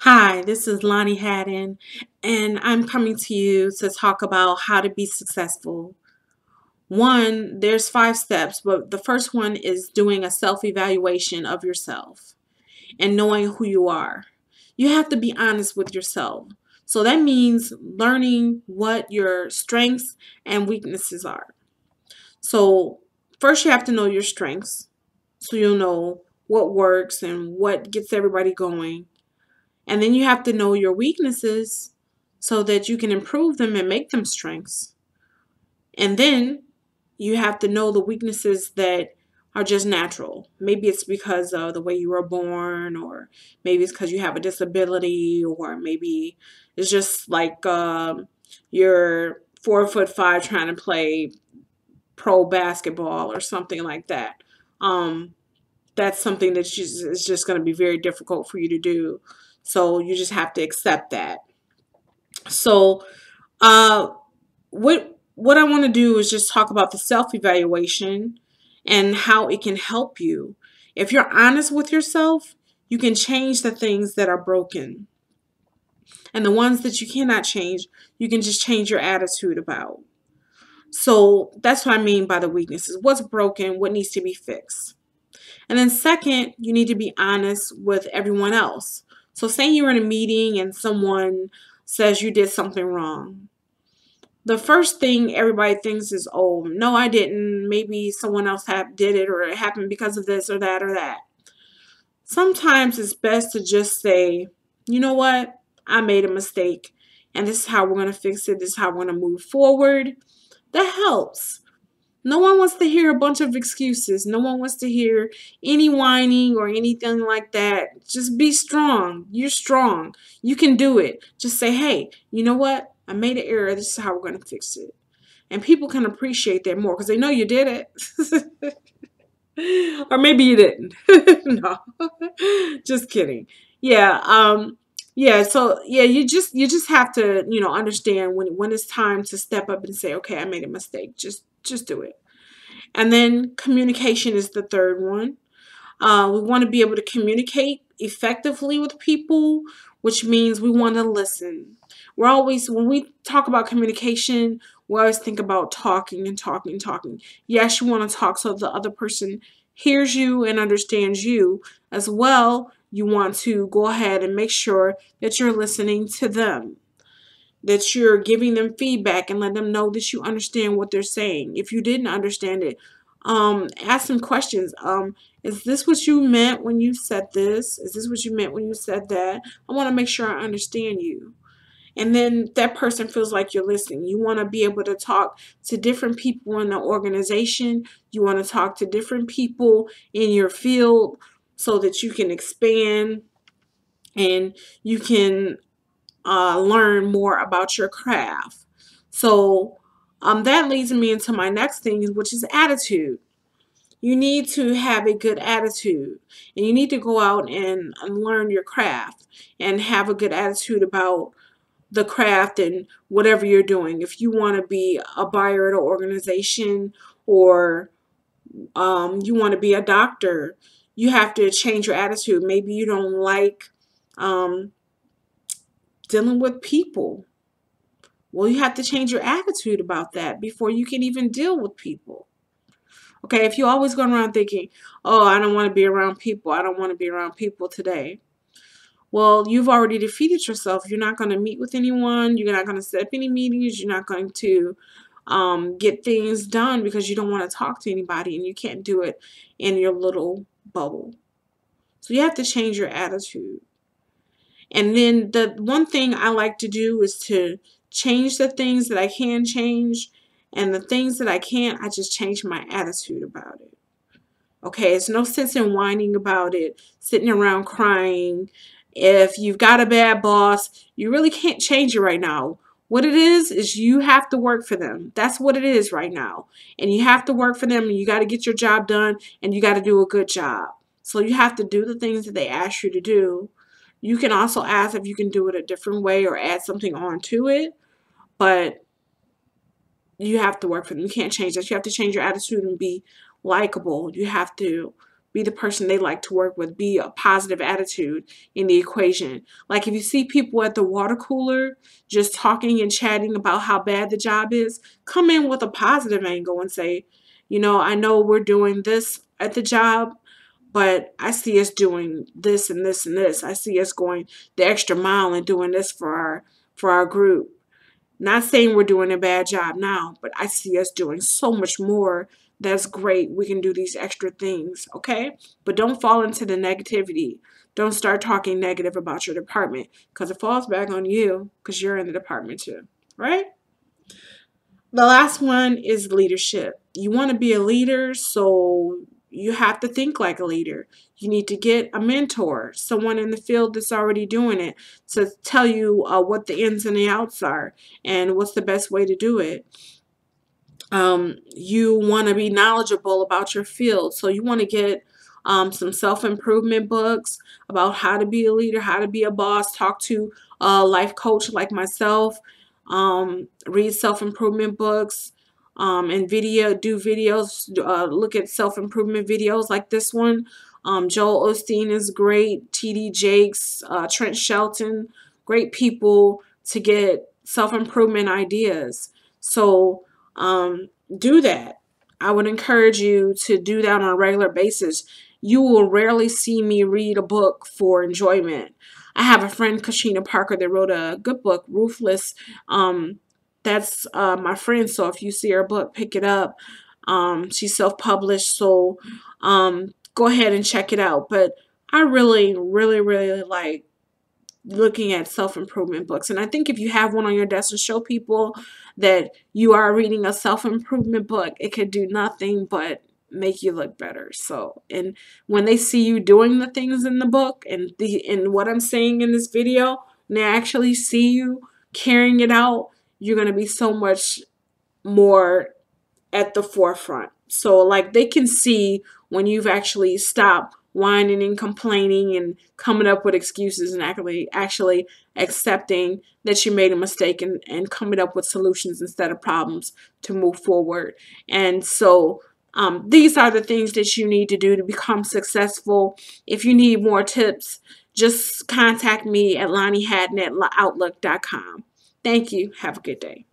Hi, this is Lani Hadden, and I'm coming to you to talk about how to be successful. One, there's 5 steps, but the first one is doing a self evaluation of yourself and knowing who you are. You have to be honest with yourself. So that means learning what your strengths and weaknesses are. So, first, you have to know your strengths so you'll know what works and what gets everybody going. And then you have to know your weaknesses so that you can improve them and make them strengths. And then you have to know the weaknesses that are just natural. Maybe it's because of the way you were born, or maybe it's because you have a disability, or maybe it's just like you're 4'5" trying to play pro basketball or something like that. Um, that's something that is just going to be very difficult for you to do. So you just have to accept that. So uh, what I want to do is just talk about the self evaluation and how it can help you. If you're honest with yourself, you can change the things that are broken, and the ones that you cannot change, you can just change your attitude about. So that's what I mean by the weaknesses. What's broken? What needs to be fixed? And then second, you need to be honest with everyone else. So say you're in a meeting and someone says you did something wrong. The first thing everybody thinks is, oh, no, I didn't. Maybe someone else did it, or it happened because of this or that or that. Sometimes it's best to just say, you know what? I made a mistake, and this is how we're going to fix it. This is how we're going to move forward. That helps. No one wants to hear a bunch of excuses. No one wants to hear any whining or anything like that. Just be strong. You're strong. You can do it. Just say, hey, you know what? I made an error. This is how we're going to fix it. And people can appreciate that more because they know you did it. Or maybe you didn't. No. Just kidding. Yeah, yeah, so yeah, you just have to, understand when it's time to step up and say, okay, I made a mistake. Just do it. And then communication is the third one. We want to be able to communicate effectively with people, which means we want to listen. When we talk about communication, we always think about talking and talking and talking. Yes, you want to talk so the other person hears you and understands you as well. You want to go ahead and make sure that you're listening to them, that you're giving them feedback and let them know that you understand what they're saying. If you didn't understand it, ask them questions. Is this what you meant when you said this? Is this what you meant when you said that? I want to make sure I understand you. And then that person feels like you're listening. You want to be able to talk to different people in the organization. You want to talk to different people in your field so that you can expand and you can learn more about your craft. So that leads me into my next thing, which is attitude. You need to have a good attitude, and you need to go out and learn your craft and have a good attitude about the craft and whatever you're doing. If you want to be a buyer at an organization, or you want to be a doctor, you have to change your attitude. Maybe you don't like um, dealing with people. Well, you have to change your attitude about that before you can even deal with people. Okay, if you're always going around thinking, oh, I don't want to be around people, I don't want to be around people today. Well, you've already defeated yourself. You're not going to meet with anyone. You're not going to set up any meetings. You're not going to get things done because you don't want to talk to anybody and you can't do it in your little bubble. So you have to change your attitude. And then the one thing I like to do is to change the things that I can change, and the things that I can't, I just change my attitude about it. Okay, it's no sense in whining about it, sitting around crying. If you've got a bad boss, you really can't change it right now. What it is you have to work for them. That's what it is right now. And you have to work for them, and you got to get your job done, and you got to do a good job. So you have to do the things that they ask you to do. You can also ask if you can do it a different way or add something on to it, but you have to work for them. You can't change that. You have to change your attitude and be likable. You have to be the person they like to work with. Be a positive attitude in the equation. Like if you see people at the water cooler just talking and chatting about how bad the job is, come in with a positive angle and say, you know, I know we're doing this at the job, but I see us doing this and this and this. I see us going the extra mile and doing this for our group. Not saying we're doing a bad job now, but I see us doing so much more. That's great. We can do these extra things, okay? But don't fall into the negativity. Don't start talking negative about your department because it falls back on you because you're in the department too, right? The last one is leadership. You want to be a leader, so you have to think like a leader. You need to get a mentor, someone in the field that's already doing it, to tell you what the ins and the outs are and what's the best way to do it. You want to be knowledgeable about your field, so you want to get some self-improvement books about how to be a leader, how to be a boss. Talk to a life coach like myself. Read self-improvement books, and do videos. Look at self-improvement videos like this one. Joel Osteen is great. TD Jakes, Trent Shelton, great people to get self-improvement ideas. So do that. I would encourage you to do that on a regular basis. You will rarely see me read a book for enjoyment. I have a friend, Kashina Parker, that wrote a good book, Ruthless. That's my friend, so if you see her book, pick it up. She's self-published, so go ahead and check it out. But I really, really, really like looking at self-improvement books. And I think if you have one on your desk to show people that you are reading a self-improvement book, it could do nothing but make you look better. So, and when they see you doing the things in the book and what I'm saying in this video, when they actually see you carrying it out, you're going to be so much more at the forefront. So like they can see when you've actually stopped whining and complaining and coming up with excuses and actually accepting that you made a mistake and coming up with solutions instead of problems to move forward. And so these are the things that you need to do to become successful. If you need more tips, just contact me at Lani Hadden at outlook.com. Thank you. Have a good day.